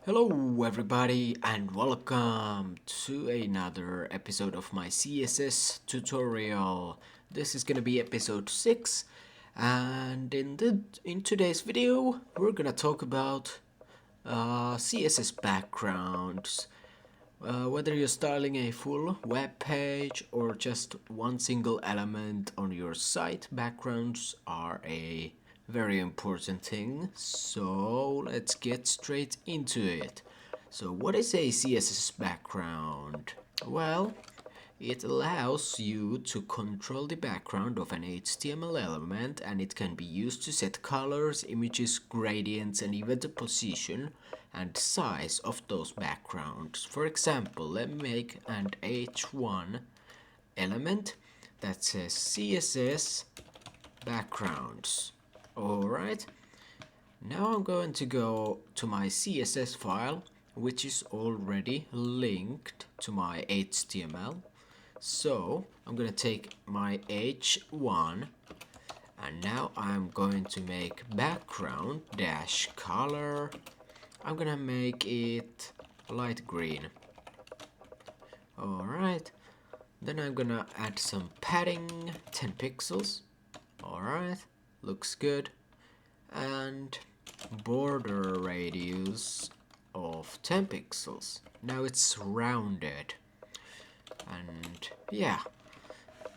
Hello everybody and welcome to another episode of my CSS tutorial. This is gonna be episode 6 and in today's video we're gonna talk about CSS backgrounds. Whether you're styling a full web page or just one single element on your site, backgrounds are a very important thing. So let's get straight into it. So what is a CSS background? Well, it allows you to control the background of an HTML element, and it can be used to set colors, images, gradients, and even the position and size of those backgrounds. For example, let me make an H1 element that says CSS Backgrounds. Alright, now I'm going to go to my CSS file, which is already linked to my HTML. So I'm gonna take my H1 and now I'm going to make background dash color. I'm gonna make it light green. Alright, then I'm gonna add some padding, 10 pixels. Alright, looks good. And border radius of 10 pixels. Now it's rounded. And yeah,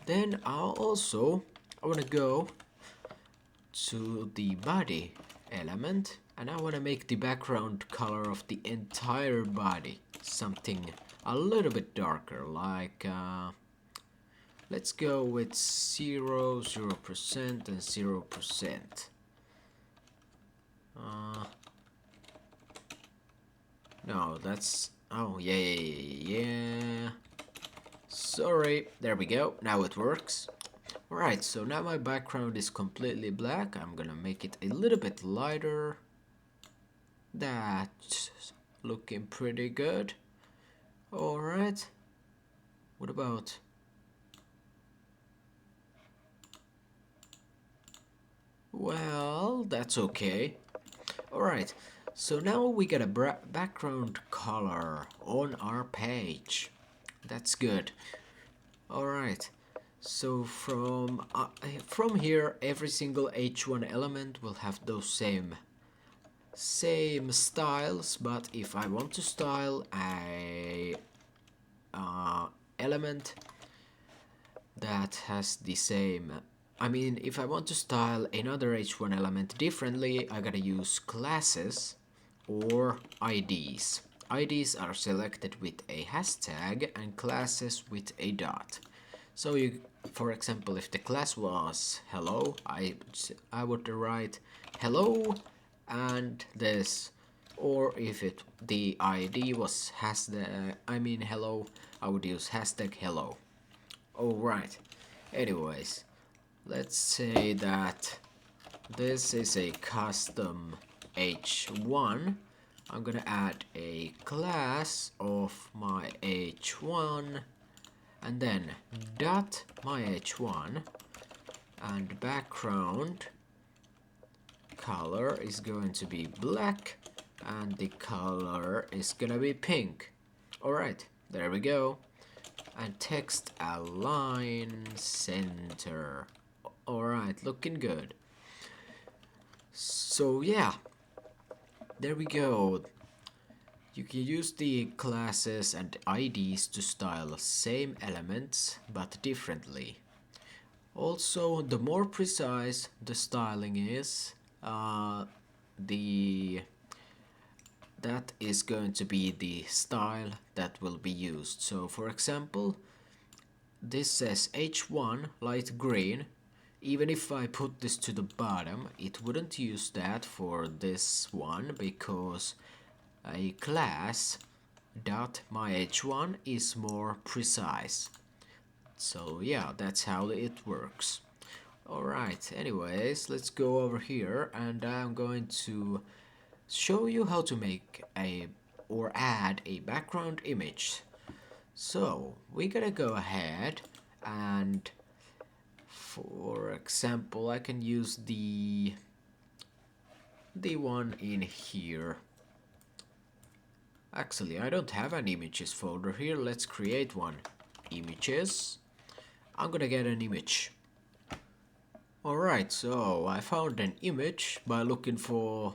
then I want to go to the body element and I want to make the background color of the entire body something a little bit darker, like let's go with 0% and 0%. No, that's, oh yeah. Sorry, there we go, now it works. Alright, so now my background is completely black. I'm gonna make it a little bit lighter. That's looking pretty good. Alright, what about... Well, that's okay. Alright, so now we got a background color on our page. That's good. Alright, so from here every single H1 element will have those same styles, but if I want to style a element that has the same, if I want to style another H1 element differently, I gotta use classes or IDs. IDs are selected with a hashtag and classes with a dot. So you, for example, if the class was hello, I would write hello and this, or if the ID was hello, I would use hashtag hello. Alright, anyways, let's say that this is a custom H1. I'm gonna add a class of my H1 and then dot my H1, and background color is going to be black and the color is gonna be pink. Alright, there we go. And text align center. Alright, looking good. So yeah, there we go. You can use the classes and IDs to style same elements but differently. Also, the more precise the styling is, the that is going to be the style that will be used. So for example, this says H1 light green. Even if I put this to the bottom, it wouldn't use that for this one because a class dot my H1 is more precise. So yeah, that's how it works. Alright, anyways, let's go over here and I'm going to show you how to make or add a background image. So we gotta go ahead and, for example, I can use the one in here. Actually, I don't have an images folder here. Let's create one. Images. I'm gonna get an image. Alright, so I found an image by looking for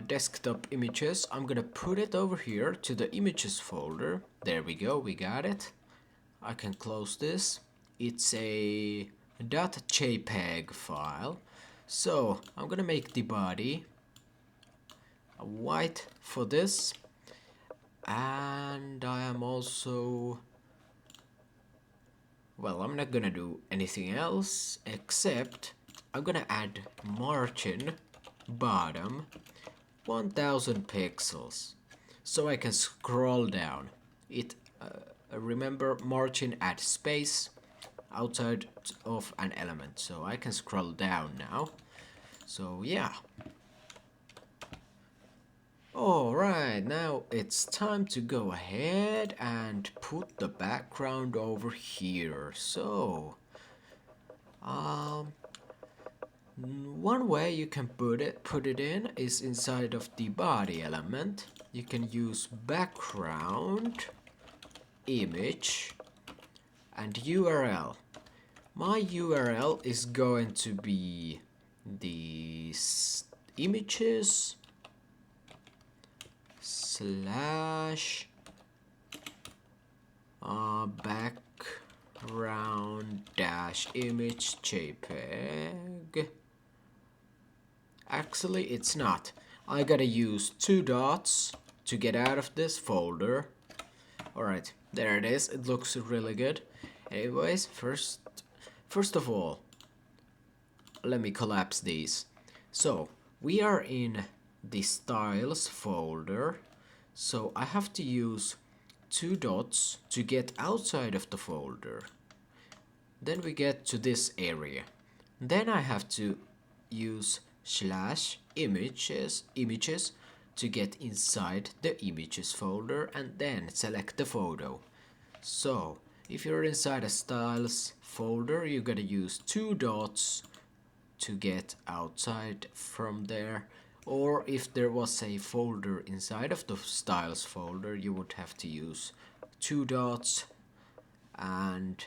desktop images. I'm gonna put it over here to the images folder. There we go, we got it. I can close this. It's a .jpeg file. So I'm gonna make the body white for this, and I am also, well, I'm not gonna do anything else except I'm gonna add margin bottom 1000 pixels so I can scroll down it. Remember, margin add space outside of an element, so I can scroll down now. So yeah. Alright, now it's time to go ahead and put the background over here. So one way you can put it in is inside of the body element. You can use background image and URL. My URL is going to be the images slash background dash image JPEG. Actually, it's not. I gotta use 2 dots to get out of this folder. Alright, there it is. It looks really good. Anyways, first of all, let me collapse these. So, we are in the styles folder. So I have to use 2 dots to get outside of the folder. Then we get to this area. Then I have to use slash images to get inside the images folder and then select the photo. So if you're inside a styles folder, you gotta use 2 dots to get outside from there. Or if there was a folder inside of the styles folder, you would have to use 2 dots and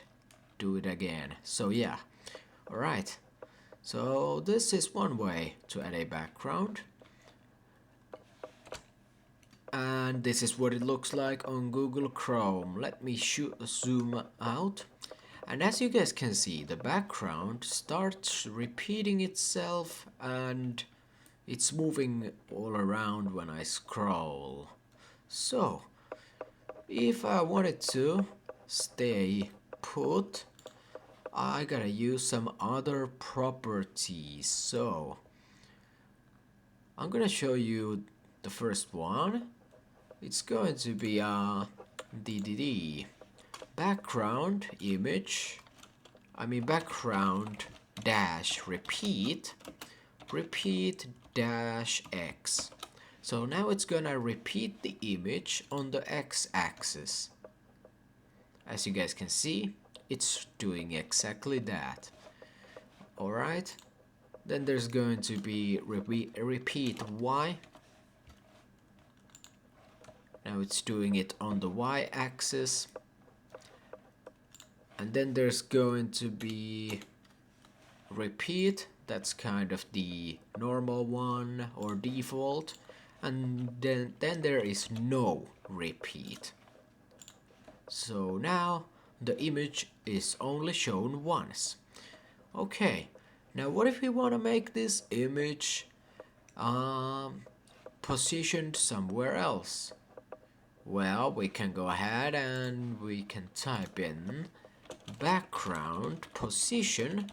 do it again. So yeah. Alright. So this is one way to add a background. And this is what it looks like on Google Chrome. Let me zoom out. And as you guys can see, the background starts repeating itself and it's moving all around when I scroll. So, if I wanted to stay put, I gotta use some other properties. So, I'm gonna show you the first one. It's going to be DDD background image. Background dash repeat dash X. So now it's gonna repeat the image on the X-axis. As you guys can see, it's doing exactly that. Alright, then there's going to be repeat Y. Now it's doing it on the Y-axis. And then there's going to be repeat. That's kind of the normal one or default. And then there is no repeat. So now the image is only shown once. Okay, now what if we want to make this image positioned somewhere else? Well, we can go ahead and we can type in background position,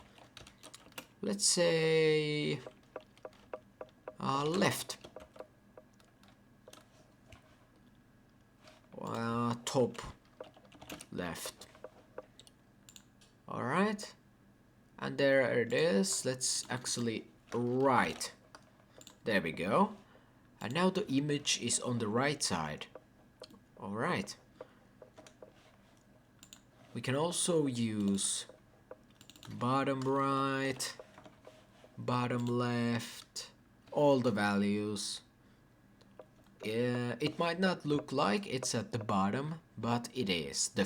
let's say left, top left. Alright, and there it is. Let's actually right. There we go. And now the image is on the right side. Alright. We can also use bottom right, bottom left, all the values. It might not look like it's at the bottom, but it is. The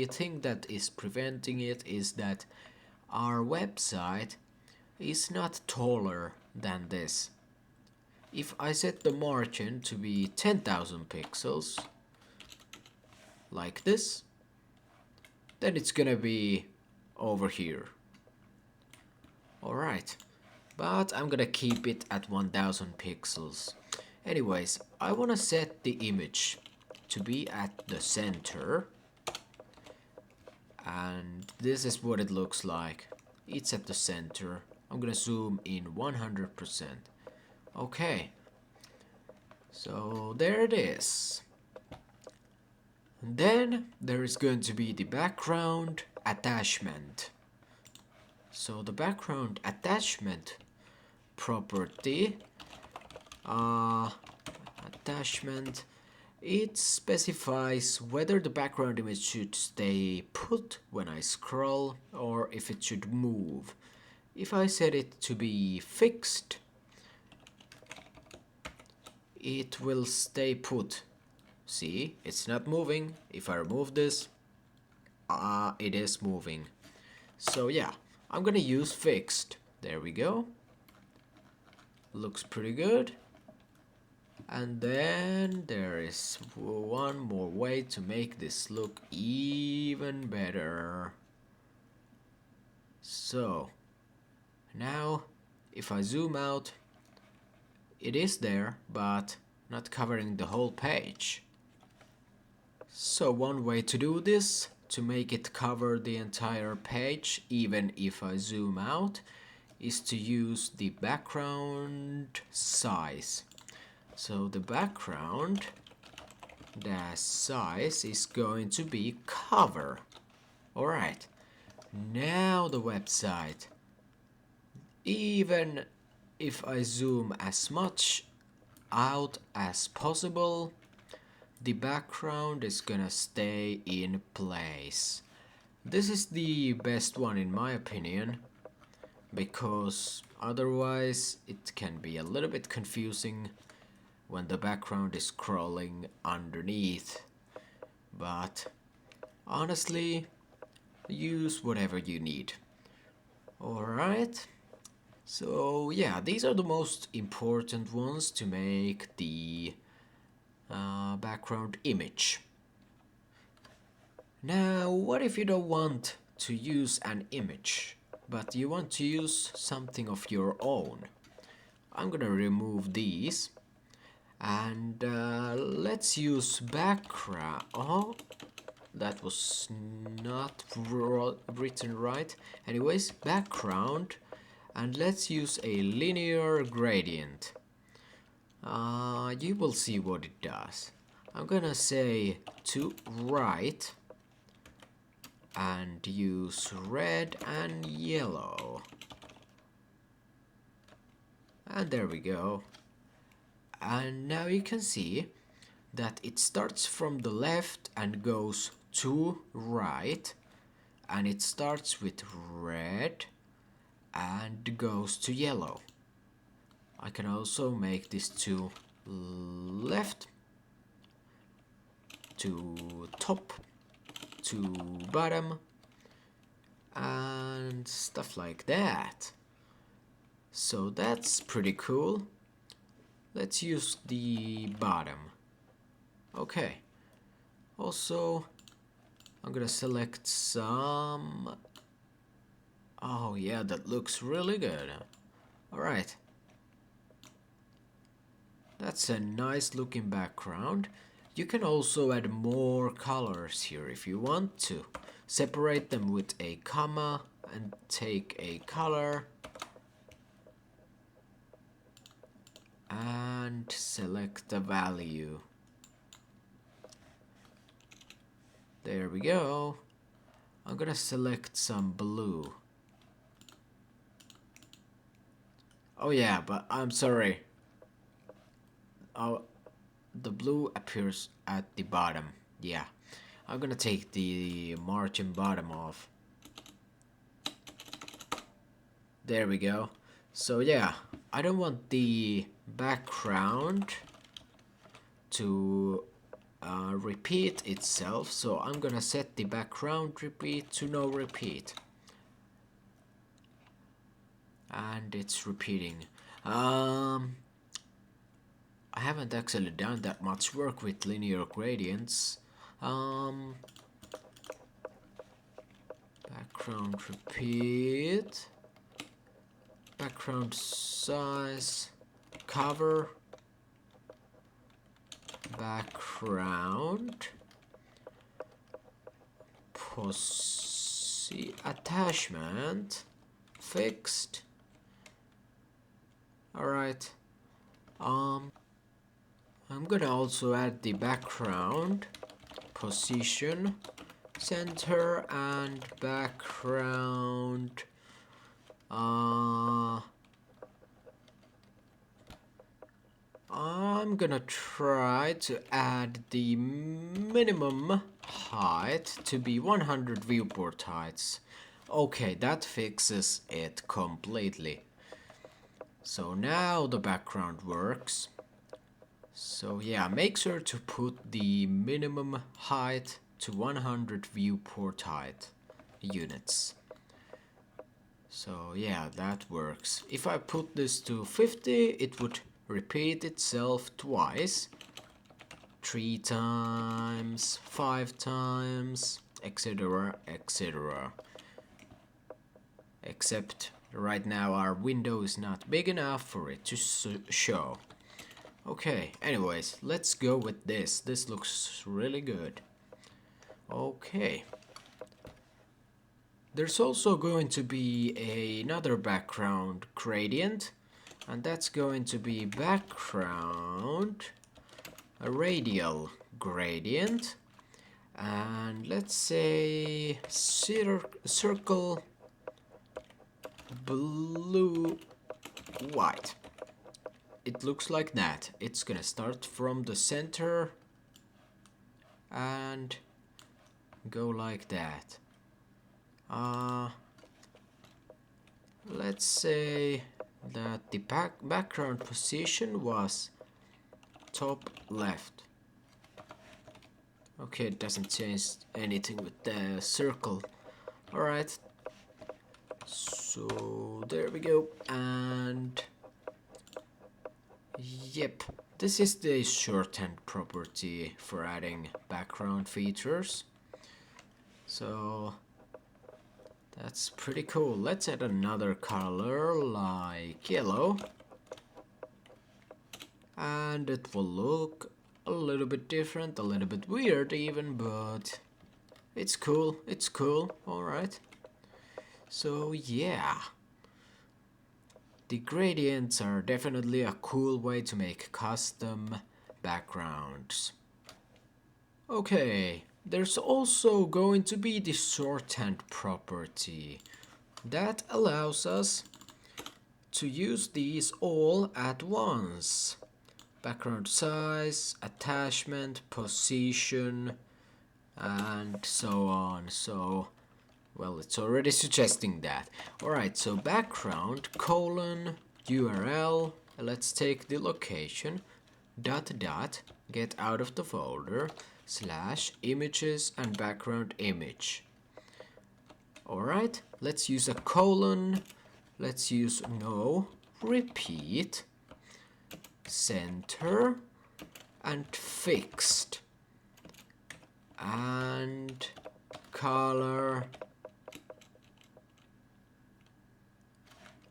thing that is preventing it is that our website is not taller than this. If I set the margin to be 10,000 pixels, like this, then it's gonna be over here. Alright, but I'm gonna keep it at 1000 pixels. Anyways, I wanna set the image to be at the center, and this is what it looks like. It's at the center. I'm gonna zoom in 100%. Okay, so there it is. And then there is going to be the background attachment. So the background attachment property, attachment, it specifies whether the background image should stay put when I scroll or if it should move. If I set it to be fixed, it will stay put. See, it's not moving. If I remove this, it is moving. So yeah, I'm gonna use fixed. There we go. Looks pretty good. And then there is one more way to make this look even better. So now if I zoom out, it is there, but not covering the whole page. So one way to do this, to make it cover the entire page even if I zoom out, is to use the background size. So the background size is going to be cover. Alright, now the website. Even if I zoom as much out as possible, the background is gonna stay in place. This is the best one in my opinion, because otherwise it can be a little bit confusing when the background is scrolling underneath. But honestly, use whatever you need. Alright, so yeah, these are the most important ones to make the background image. Now, what if you don't want to use an image, but you want to use something of your own? I'm gonna remove these, and let's use background. Oh, that was not written right. Anyways, background, and let's use a linear gradient. You will see what it does. I'm gonna say to right and use red and yellow. And there we go. And now you can see that it starts from the left and goes to right, and it starts with red and goes to yellow. I can also make this to left, to top, to bottom, and stuff like that. So that's pretty cool. Let's use the bottom. Okay. Also, I'm gonna select some. Oh yeah, that looks really good. Alright. That's a nice looking background. You can also add more colors here if you want to. Separate them with a comma and take a color and select a value. There we go. I'm gonna select some blue. Oh yeah, but I'm sorry. Oh, the blue appears at the bottom. Yeah, I'm gonna take the margin bottom off. There we go. So yeah, I don't want the background to repeat itself, so I'm gonna set the background repeat to no repeat, and it's repeating. I haven't actually done that much work with linear gradients. Background repeat, background size, cover, background, attachment, fixed. Alright. I'm gonna also add the background, position, center, and background. I'm gonna try to add the minimum height to be 100 viewport heights. Okay, that fixes it completely. So now the background works. So yeah, make sure to put the minimum height to 100 viewport height units. So yeah, that works. If I put this to 50, it would repeat itself twice, 3 times, 5 times, etc, etc. Except right now our window is not big enough for it to show. Okay, anyways, let's go with this. This looks really good. Okay. There's also going to be another background gradient, and that's going to be background, a radial gradient, and let's say circle blue white. It looks like that. It's gonna start from the center and go like that. Let's say that the background position was top left. Okay, it doesn't change anything with the circle. Alright, so there we go, and yep, this is the shorthand property for adding background features. So that's pretty cool. Let's add another color like yellow, and it will look a little bit different, a little bit weird even, but it's cool, it's cool. Alright, so yeah, the gradients are definitely a cool way to make custom backgrounds. Okay, there's also going to be the shorthand property that allows us to use these all at once. Background size, attachment, position, and so on. So, well, it's already suggesting that. Alright, so background, colon, URL, let's take the location, dot dot, get out of the folder, slash images and background image. Alright, let's use a colon, let's use no, repeat, center, and fixed, and color.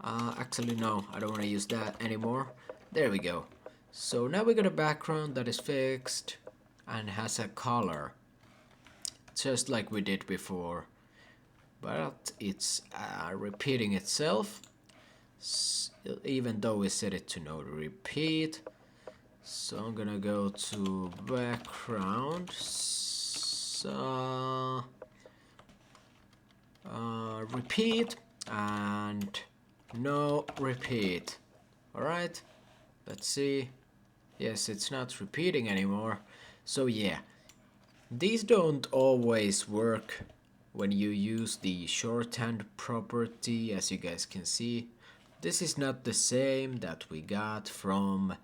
Actually no, I don't want to use that anymore. There we go. So now we got a background that is fixed and has a color, just like we did before, but it's repeating itself, even though we set it to no repeat. So I'm gonna go to background, repeat, and no repeat. Alright, let's see. Yes, it's not repeating anymore. So yeah, these don't always work when you use the shorthand property, as you guys can see. This is not the same that we got from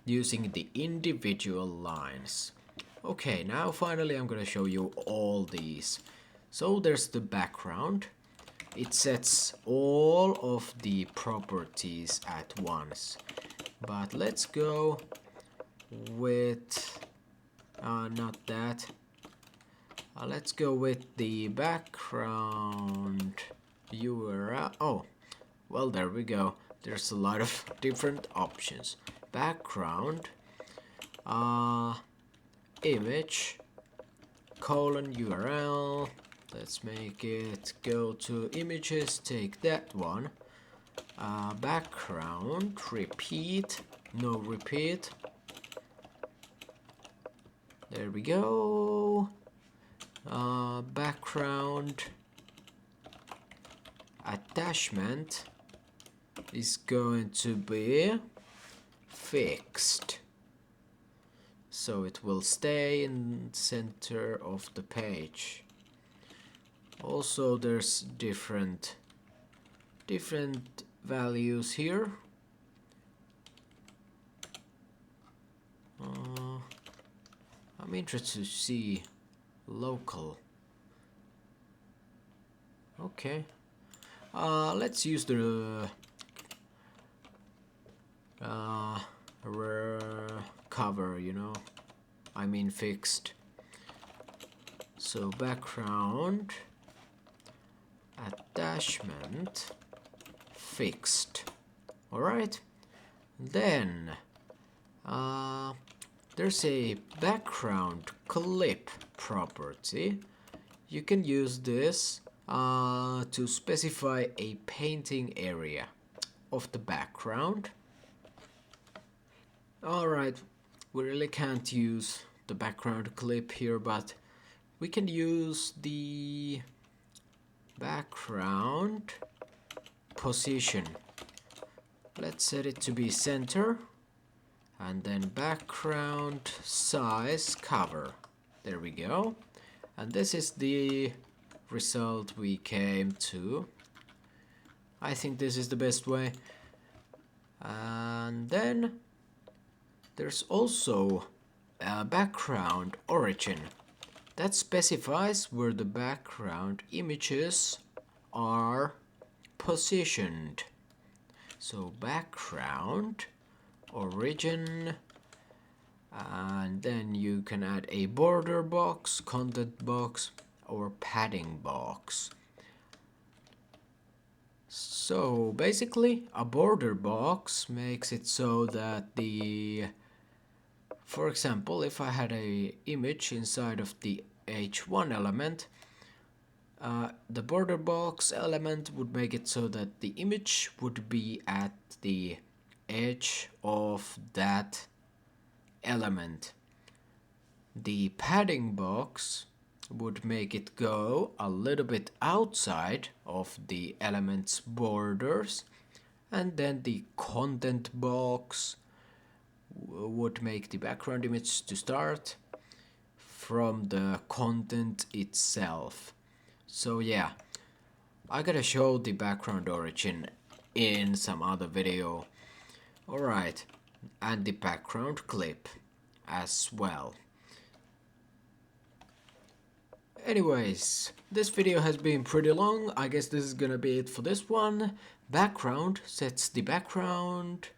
using the individual lines. Okay, now finally I'm gonna show you all these. So there's the background. It sets all of the properties at once. But let's go with not that. Let's go with the background URL. Oh, well, there we go. There's a lot of different options. Background, image, colon URL. Let's make it go to images, take that one. Background, repeat, no repeat. There we go. Background attachment is going to be fixed, so it will stay in the center of the page. Also, there's different values here. I'm interested to see local. Okay. Let's use the cover, you know. I mean fixed. So background attachment fixed. All right. Then there's a background clip property. You can use this to specify a painting area of the background. Alright, we really can't use the background clip here, but we can use the background position. Let's set it to be center, and then background size cover. There we go. And this is the result we came to. I think this is the best way. And then there's also a background origin that specifies where the background images are positioned. So background origin, and then you can add a border box, content box, or padding box. So basically a border box makes it so that for example, if I had a image inside of the H1 element, the border box element would make it so that the image would be at the edge of that element. The padding box would make it go a little bit outside of the element's borders, and then the content box would make the background image to start from the content itself. So yeah, I gotta show the background origin in some other video. Alright, and the background clip as well. Anyways, this video has been pretty long. I guess this is gonna be it for this one. Background sets the background.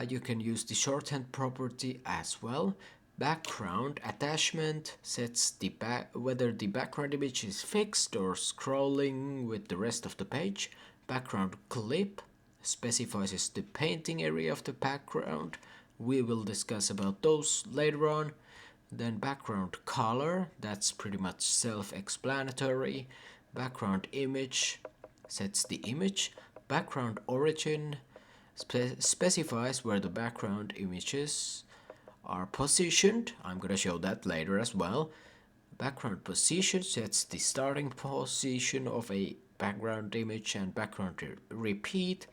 You can use the shorthand property as well. Background attachment sets the whether the background image is fixed or scrolling with the rest of the page. Background clip specifies the painting area of the background. We will discuss about those later on. Then background color, that's pretty much self-explanatory. Background image sets the image. Background origin specifies where the background images are positioned. I'm gonna show that later as well. Background position sets the starting position of a background image, and background repeat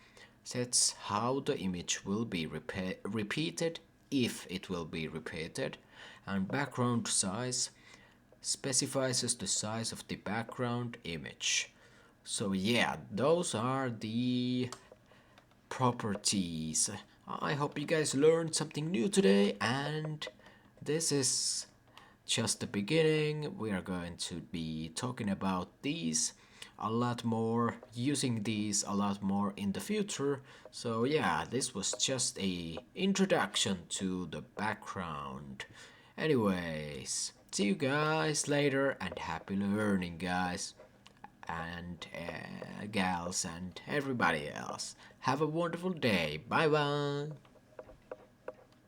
sets how the image will be repeated, if it will be repeated. And background size specifies the size of the background image. So yeah, those are the properties. I hope you guys learned something new today, and this is just the beginning. We are going to be talking about these a lot more, using these a lot more in the future. So yeah, this was just a introduction to the background. Anyways, see you guys later and happy learning, guys and gals and everybody else. Have a wonderful day. Bye bye.